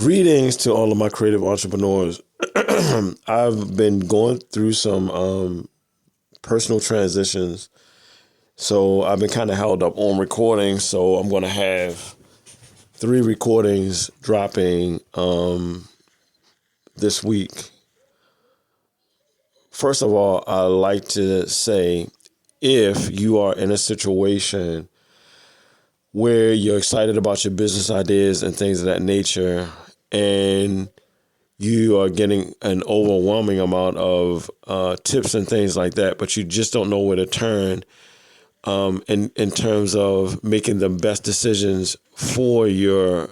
Greetings to all of my creative entrepreneurs. I've been going through some personal transitions, so I've been kind of held up on recording. So I'm going to have 3 recordings dropping this week. First of all, I like to say, if you are in a situation where you're excited about your business ideas and things of that nature, and you are getting an overwhelming amount of tips and things like that, but you just don't know where to turn in terms of making the best decisions for your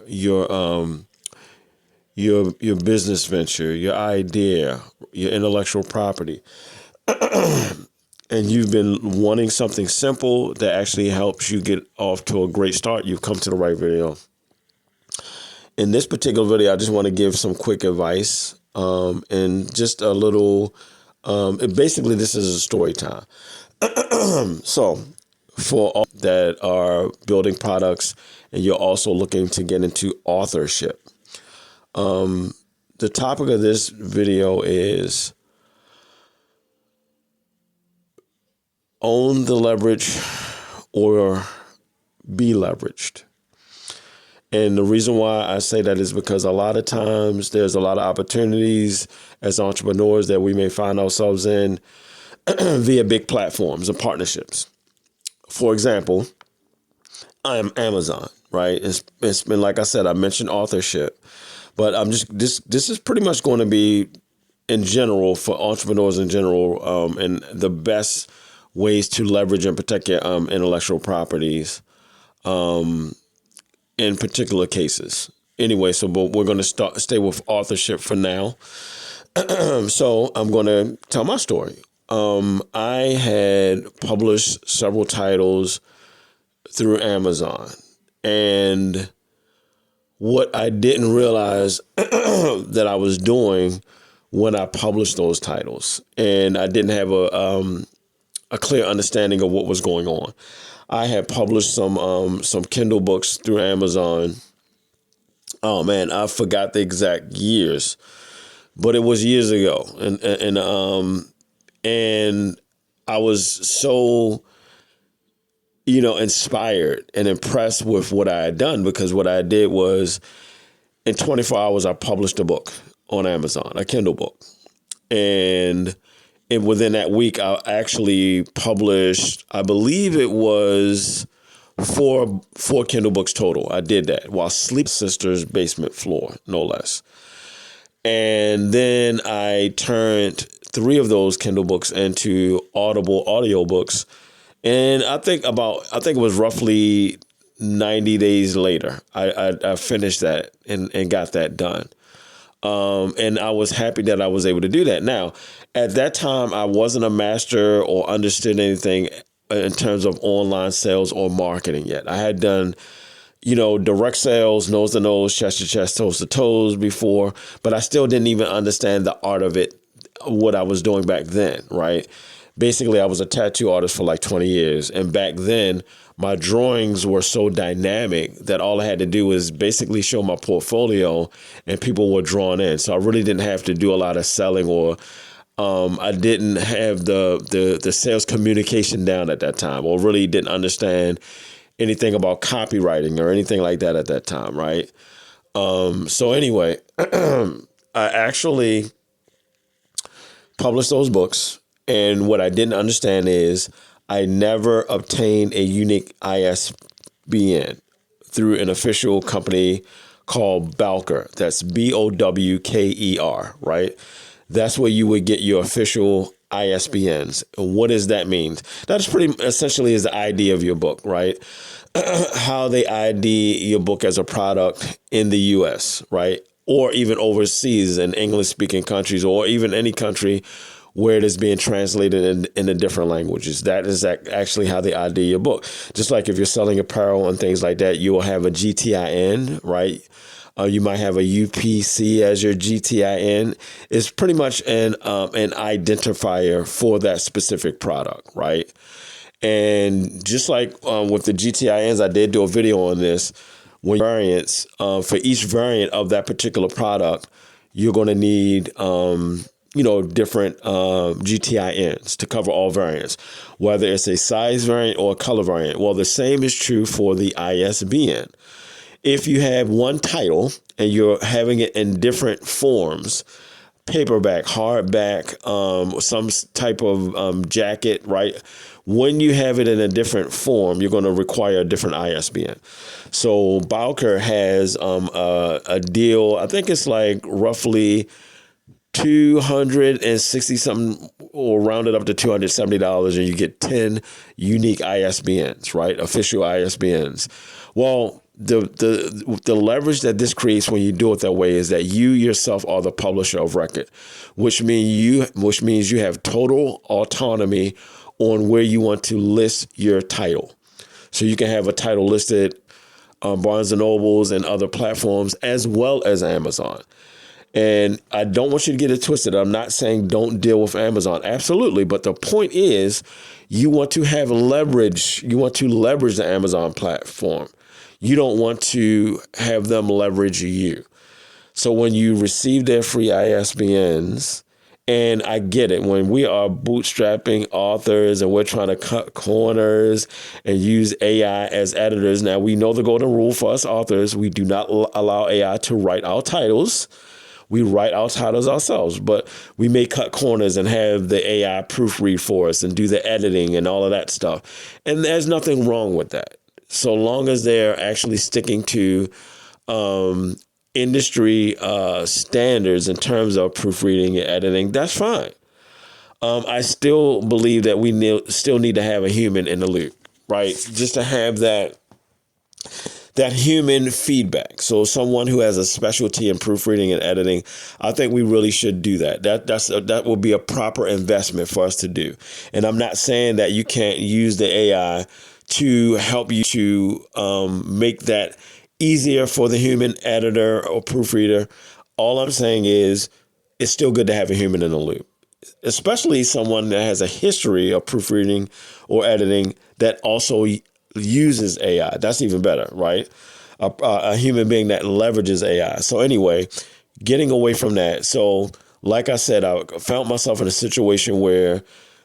business venture, your idea, your intellectual property. And you've been wanting something simple that actually helps you get off to a great start, you've come to the right video. In this particular video, I just want to give some quick advice and just a little, basically this is a story time. So for all that are building products and you're also looking to get into authorship, the topic of this video is own the leverage or be leveraged. And the reason why I say that is because a lot of times there's a lot of opportunities as entrepreneurs that we may find ourselves in via big platforms and partnerships. For example, I am Amazon, right? It's been, like I said, I mentioned authorship, but I'm just, this is pretty much going to be in general for entrepreneurs in general, and the best ways to leverage and protect your intellectual properties in particular cases. Anyway, but we're going to stay with authorship for now. So I'm going to tell my story. I had published several titles through Amazon, and what I didn't realize that I was doing when I published those titles, and I didn't have a clear understanding of what was going on. I had published some Kindle books through Amazon. Oh man, I forgot the exact years, but it was years ago, and I was so inspired and impressed with what I had done, because what I did was in 24 hours I published a book on Amazon, a Kindle book, and within that week, I actually published, I believe it was four Kindle books total. I did that while Sleep Sisters' basement floor, no less. And then I turned 3 of those Kindle books into Audible audiobooks. And I think it was roughly 90 days later, I finished that and got that done. And I was happy that I was able to do that. Now, at that time, I wasn't a master or understood anything in terms of online sales or marketing yet. I had done, direct sales, nose to nose, chest to chest, toes to toes before, but I still didn't even understand the art of it, what I was doing back then, right? Basically, I was a tattoo artist for like 20 years. And back then, my drawings were so dynamic that all I had to do was basically show my portfolio and people were drawn in. So I really didn't have to do a lot of selling, or I didn't have the sales communication down at that time, or really didn't understand anything about copywriting or anything like that at that time, right? So anyway, I actually published those books. And what I didn't understand is I never obtained a unique ISBN through an official company called Bowker. That's Bowker, right? That's where you would get your official ISBNs. And what does that mean? That's pretty essentially is the ID of your book, right? How they ID your book as a product in the US, right? Or even overseas in English-speaking countries, or even any country where it is being translated into different languages. That is actually how they ID your book. Just like if you're selling apparel and things like that, you will have a GTIN, right? You might have a UPC as your GTIN. It's pretty much an identifier for that specific product, right? And just like with the GTINs, I did do a video on this. when variants for each variant of that particular product, you're going to need different GTINs to cover all variants, whether it's a size variant or a color variant. Well, the same is true for the ISBN. If you have one title and you're having it in different forms, paperback, hardback, some type of jacket, right? When you have it in a different form, you're going to require a different ISBN. So Bowker has a deal. I think it's like roughly $260 something, or rounded up to $270, and you get 10 unique ISBNs, right? Official ISBNs. Well, the leverage that this creates when you do it that way is that you yourself are the publisher of record, which means you have total autonomy on where you want to list your title. So you can have a title listed on Barnes and Nobles and other platforms as well as Amazon. And I don't want you to get it twisted. I'm not saying don't deal with Amazon. Absolutely. But the point is, you want to have leverage. You want to leverage the Amazon platform. You don't want to have them leverage you. So when you receive their free ISBNs, and I get it, when we are bootstrapping authors and we're trying to cut corners and use AI as editors. Now, we know the golden rule for us authors: we do not allow AI to write our titles. We write our titles ourselves, but we may cut corners and have the AI proofread for us and do the editing and all of that stuff. And there's nothing wrong with that, so long as they're actually sticking to industry standards in terms of proofreading and editing. That's fine. I still believe that we still need to have a human in the loop, right? Just to have that human feedback. So someone who has a specialty in proofreading and editing, I think we really should do that. That will be a proper investment for us to do. And I'm not saying that you can't use the AI to help you to make that easier for the human editor or proofreader. All I'm saying is it's still good to have a human in the loop, especially someone that has a history of proofreading or editing that also uses AI. That's even better, right? A human being that leverages AI. So anyway, getting away from that. So like I said, I found myself in a situation where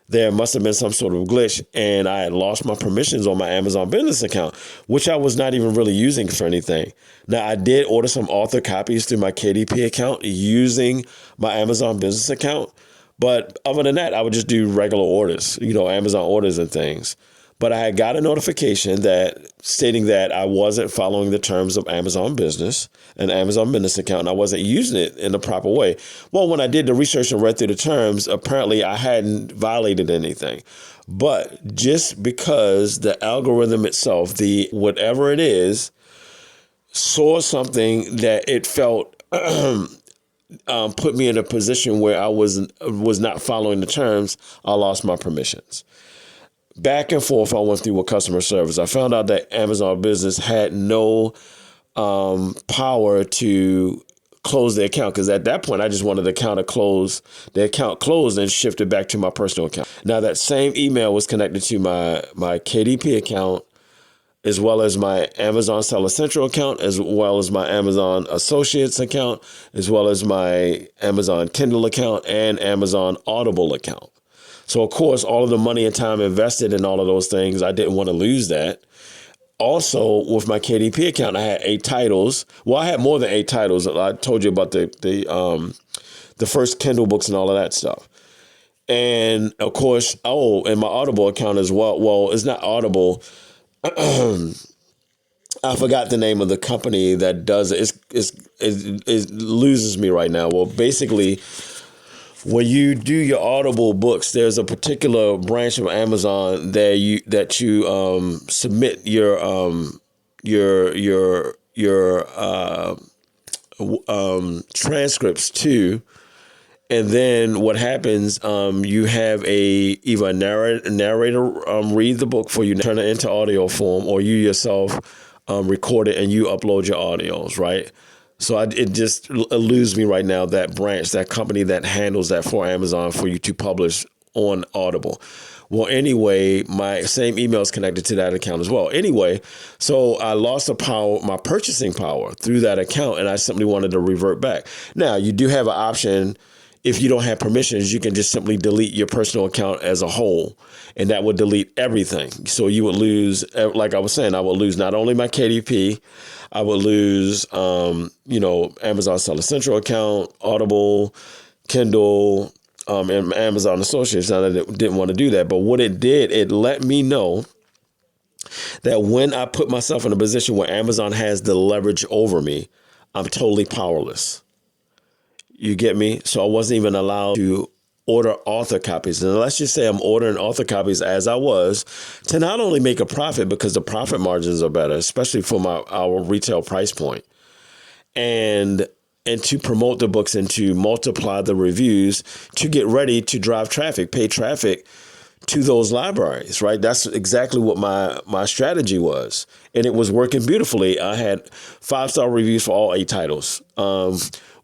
there must have been some sort of glitch and I had lost my permissions on my Amazon business account, which I was not even really using for anything. Now, I did order some author copies through my KDP account using my Amazon business account. But other than that, I would just do regular orders, Amazon orders and things. But I had got a notification stating that I wasn't following the terms of Amazon Business, an Amazon Business account, and I wasn't using it in the proper way. Well, when I did the research and read through the terms, apparently I hadn't violated anything. But just because the algorithm itself, whatever it is, saw something that it felt put me in a position where I was not following the terms, I lost my permissions. Back and forth, I went through with customer service. I found out that Amazon Business had no power to close the account, because at that point, I just wanted the account closed and shifted back to my personal account. Now, that same email was connected to my KDP account, as well as my Amazon Seller Central account, as well as my Amazon Associates account, as well as my Amazon Kindle account and Amazon Audible account. So, of course, all of the money and time invested in all of those things, I didn't want to lose that. Also, with my KDP account, I had 8 titles. Well, I had more than 8 titles. I told you about the first Kindle books and all of that stuff. And, of course, and my Audible account as well. Well, it's not Audible. I forgot the name of the company that does it. It loses me right now. Well, basically, when you do your Audible books, there's a particular branch of Amazon that you submit your transcripts to, and then what happens? You have either a narrator read the book for you, turn it into audio form, or you yourself record it and you upload your audios, right? So it just eludes me right now, that branch, that company that handles that for Amazon for you to publish on Audible. Well, anyway, my same email is connected to that account as well. Anyway, so I lost my purchasing power through that account, and I simply wanted to revert back. Now, you do have an option. If you don't have permissions, you can just simply delete your personal account as a whole, and that would delete everything. So you would lose, like I was saying, I would lose not only my KDP, I would lose, Amazon Seller Central account, Audible, Kindle, and Amazon Associates. Now, I didn't want to do that, but what it did, it let me know that when I put myself in a position where Amazon has the leverage over me, I'm totally powerless. You get me? So I wasn't even allowed to order author copies. And let's just say I'm ordering author copies as I was to not only make a profit because the profit margins are better, especially for our retail price point, and to promote the books and to multiply the reviews to get ready to drive traffic, pay traffic to those libraries, right? That's exactly what my strategy was. And it was working beautifully. I had 5-star reviews for all 8 titles.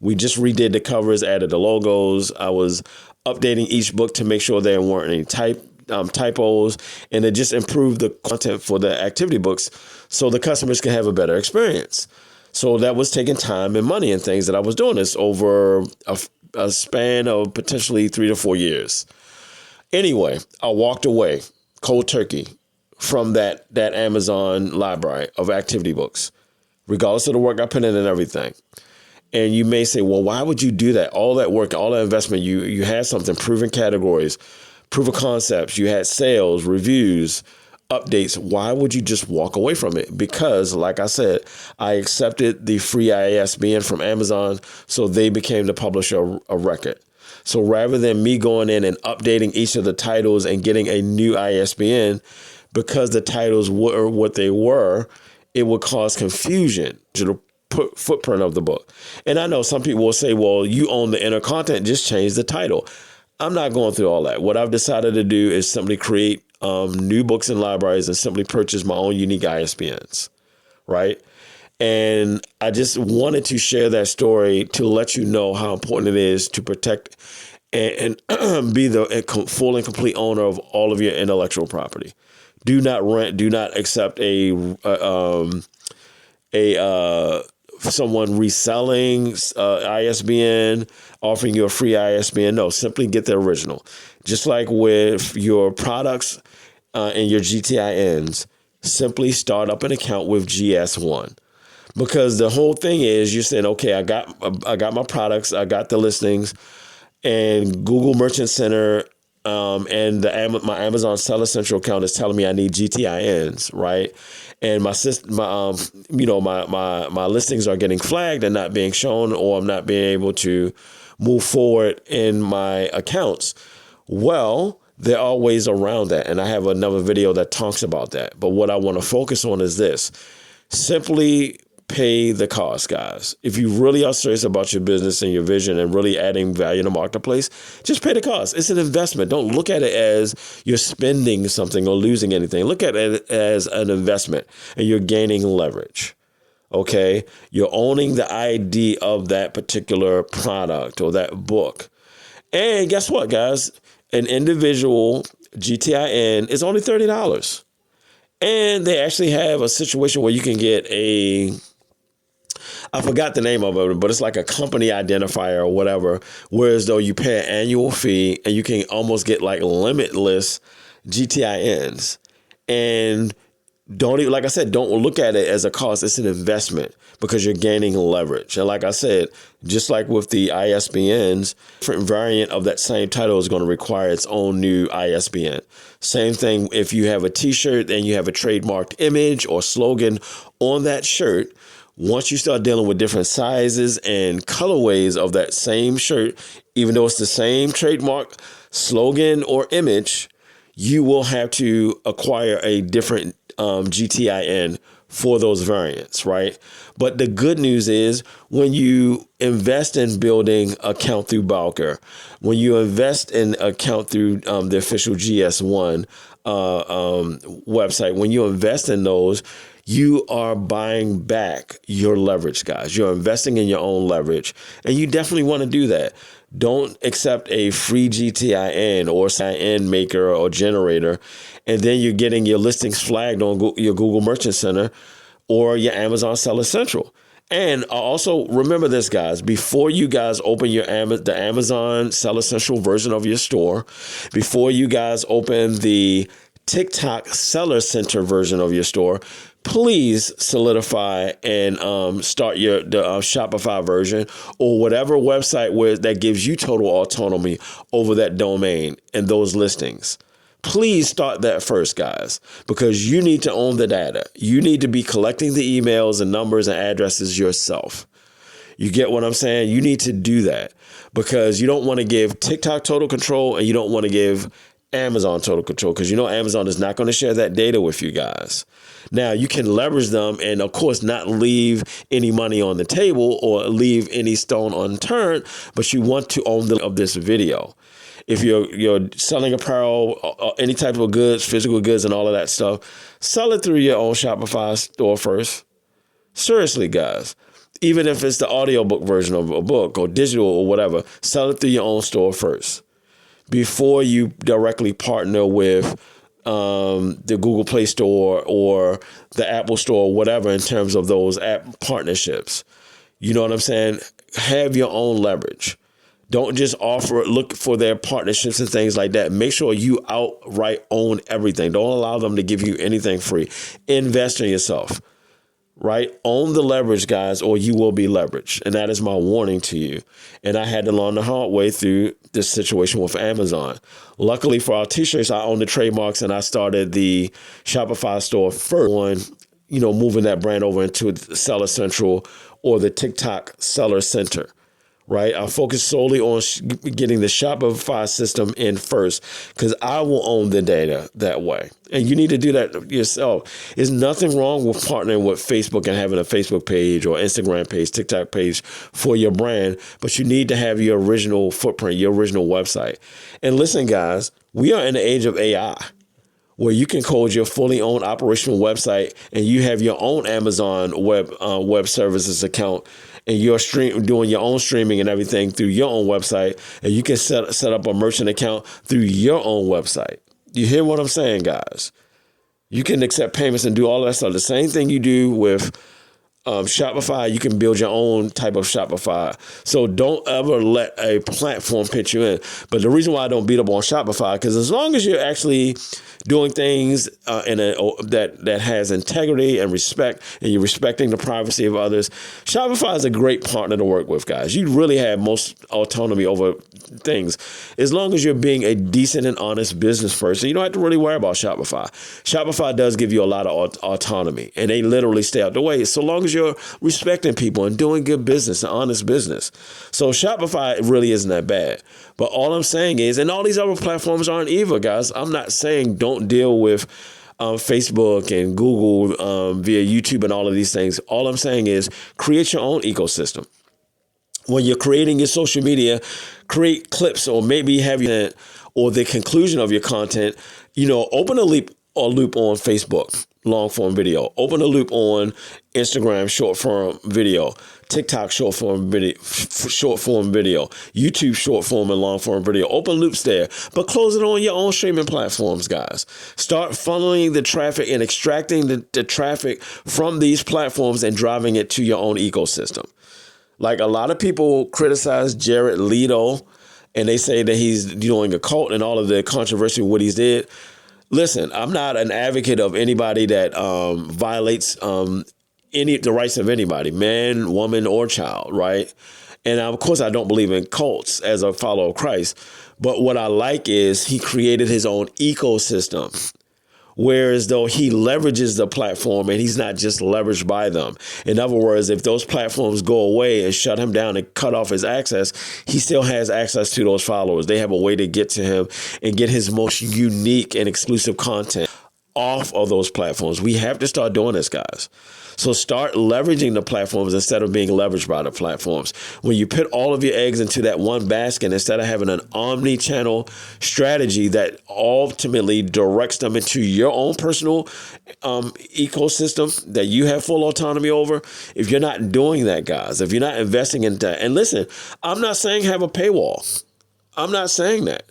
We just redid the covers, added the logos. I was updating each book to make sure there weren't any typos, and it just improved the content for the activity books so the customers can have a better experience. So that was taking time and money and things that I was doing this over a span of potentially 3 to 4 years. Anyway, I walked away cold turkey from that Amazon library of activity books, regardless of the work I put in and everything. And you may say, well, why would you do that? All that work, all that investment, you had something, proven categories, proof of concepts, you had sales, reviews, updates. Why would you just walk away from it? Because, like I said, I accepted the free ISBN from Amazon, so they became the publisher of record. So rather than me going in and updating each of the titles and getting a new ISBN, because the titles were what they were, it would cause confusion to the footprint of the book. And I know some people will say, well, you own the inner content, just change the title. I'm not going through all that. What I've decided to do is simply create new books in libraries and simply purchase my own unique ISBNs, right? And I just wanted to share that story to let you know how important it is to protect and be the full and complete owner of all of your intellectual property. Do not rent. Do not accept someone reselling ISBN, offering you a free ISBN. No, simply get the original. Just like with your products and your GTINs, simply start up an account with GS1. Because the whole thing is you're saying, okay, I got my products, I got the listings, and Google Merchant Center and my Amazon Seller Central account is telling me I need GTINs, right? And my listings are getting flagged and not being shown, or I'm not being able to move forward in my accounts. Well, there are ways around that, and I have another video that talks about that. But what I want to focus on is this: simply pay the cost, guys. If you really are serious about your business and your vision and really adding value in the marketplace, just pay the cost. It's an investment. Don't look at it as you're spending something or losing anything. Look at it as an investment, and you're gaining leverage. Okay? You're owning the ID of that particular product or that book. And guess what, guys? An individual GTIN is only $30. And they actually have a situation where you can get I forgot the name of it, but it's like a company identifier or whatever, whereas though you pay an annual fee and you can almost get like limitless GTINs. And don't look at it as a cost. It's an investment because you're gaining leverage. And like I said, just like with the ISBNs, different variant of that same title is going to require its own new ISBN. Same thing if you have a T-shirt and you have a trademarked image or slogan on that shirt. Once you start dealing with different sizes and colorways of that same shirt, even though it's the same trademark slogan or image, you will have to acquire a different GTIN for those variants, right? But the good news is when you invest in building account through Bowker, when you invest in account through the official GS1 website, when you invest in those, you are buying back your leverage, guys. You're investing in your own leverage, and you definitely want to do that. Don't accept a free GTIN or sign-in maker or generator, and then you're getting your listings flagged on your Google Merchant Center or your Amazon Seller Central. And also remember this, guys, before you guys open the Amazon Seller Central version of your store, before you guys open the TikTok Seller Center version of your store, please solidify and start the Shopify version or whatever website that gives you total autonomy over that domain and those listings. Please start that first, guys, because you need to own the data. You need to be collecting the emails and numbers and addresses yourself. You get what I'm saying? You need to do that because you don't want to give TikTok total control and you don't want to give Amazon total control because Amazon is not going to share that data with you guys. Now, you can leverage them and, of course, not leave any money on the table or leave any stone unturned, but you want to own of this video. If you're selling apparel, or any type of goods, physical goods and all of that stuff, sell it through your own Shopify store first. Seriously, guys. Even if it's the audiobook version of a book or digital or whatever, sell it through your own store first before you directly partner with the Google Play Store or the Apple Store or whatever in terms of those app partnerships. You know what I'm saying? Have your own leverage. Don't just look for their partnerships and things like that. Make sure you outright own everything. Don't allow them to give you anything free. Invest in yourself, right? Own the leverage, guys, or you will be leveraged. And that is my warning to you. And I had to learn the hard way through this situation with Amazon. Luckily for our t-shirts, I own the trademarks and I started the Shopify store first on, moving that brand over into the Seller Central or the TikTok Seller Center. Right. I focus solely on getting the Shopify system in first because I will own the data that way. And you need to do that yourself. There's nothing wrong with partnering with Facebook and having a Facebook page or Instagram page, TikTok page for your brand. But you need to have your original footprint, your original website. And listen, guys, we are in the age of AI where you can code your fully owned operational website and you have your own Amazon web services account and you're doing your own streaming and everything through your own website, and you can set up a merchant account through your own website. You hear what I'm saying, guys? You can accept payments and do all that stuff. The same thing you do with Shopify, you can build your own type of Shopify. So don't ever let a platform pitch you in. But the reason why I don't beat up on Shopify, because as long as you're actually doing things that has integrity and respect, and you're respecting the privacy of others, Shopify is a great partner to work with, guys. You really have most autonomy over things. As long as you're being a decent and honest business person, you don't have to really worry about Shopify. Shopify does give you a lot of autonomy, and they literally stay out the way. So long as you're respecting people and doing good business and honest business. So Shopify really isn't that bad. But all I'm saying is, and all these other platforms aren't either, guys. I'm not saying don't deal with Facebook and Google via YouTube and all of these things. All I'm saying is create your own ecosystem. When you're creating your social media, create clips or maybe have or the conclusion of your content, open a loop on Facebook, long form video, open a loop on Instagram, short form video, TikTok, short form video, YouTube, short form and long form video, open loops there, but close it on your own streaming platforms, guys. Start funneling the traffic and extracting the traffic from these platforms and driving it to your own ecosystem. Like a lot of people criticize Jared Leto and they say that he's doing a cult and all of the controversy of what he's did. Listen, I'm not an advocate of anybody that violates the rights of anybody, man, woman, or child, right? And of course, I don't believe in cults as a follower of Christ. But what I like is he created his own ecosystem. Whereas though he leverages the platform and he's not just leveraged by them. In other words, if those platforms go away and shut him down and cut off his access, he still has access to those followers. They have a way to get to him and get his most unique and exclusive content. off of those platforms. We have to start doing this, guys. So start leveraging the platforms instead of being leveraged by the platforms. When you put all of your eggs into that one basket, instead of having an omni-channel strategy that ultimately directs them into your own personal ecosystem that you have full autonomy over, if you're not doing that, guys, if you're not investing in that, and listen, I'm not saying have a paywall. I'm not saying that.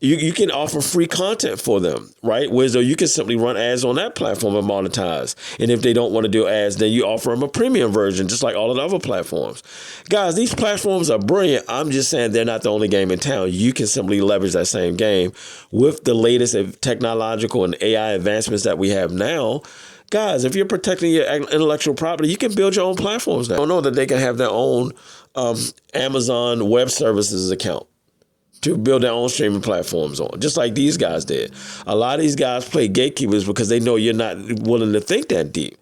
You can offer free content for them, right? Whereas though you can simply run ads on that platform and monetize. And if they don't want to do ads, then you offer them a premium version, just like all of the other platforms. Guys, these platforms are brilliant. I'm just saying they're not the only game in town. You can simply leverage that same game with the latest technological and AI advancements that we have now. Guys, if you're protecting your intellectual property, you can build your own platforms now. I don't know that they can have their own Amazon Web Services account to build their own streaming platforms on, just like these guys did. A lot of these guys play gatekeepers because they know you're not willing to think that deep.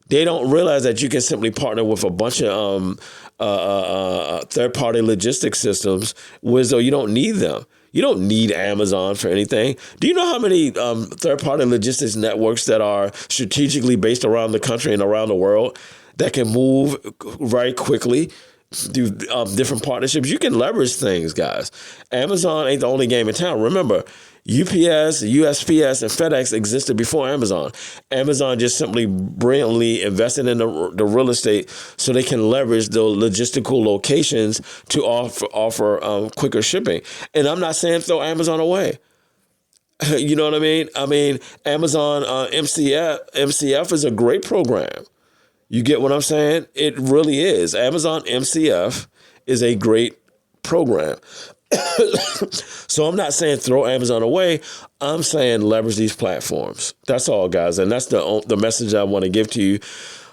They don't realize that you can simply partner with a bunch of third-party logistics systems, whereas though you don't need them. You don't need Amazon for anything. Do you know how many third-party logistics networks that are strategically based around the country and around the world that can move very quickly through different partnerships? You can leverage things, guys. Amazon ain't the only game in town. Remember, UPS, USPS, and FedEx existed before Amazon. Amazon just simply brilliantly invested in the real estate so they can leverage the logistical locations to offer quicker shipping. And I'm not saying throw Amazon away. You know what I mean? I mean, Amazon MCF is a great program. You get what I'm saying? It really is. Amazon MCF is a great program. So I'm not saying throw Amazon away. I'm saying leverage these platforms. That's all, guys. And that's the message I want to give to you.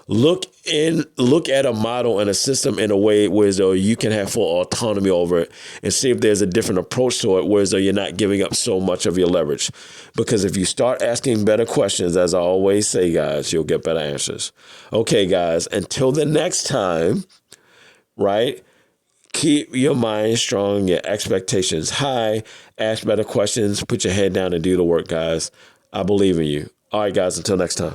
Look at a model and a system in a way where though you can have full autonomy over it and see if there's a different approach to it, whereas though you're not giving up so much of your leverage. Because if you start asking better questions, as I always say, guys, you'll get better answers. Okay, guys, until the next time, right? Keep your mind strong, your expectations high, ask better questions, put your head down and do the work, guys. I believe in you. All right, guys, until next time.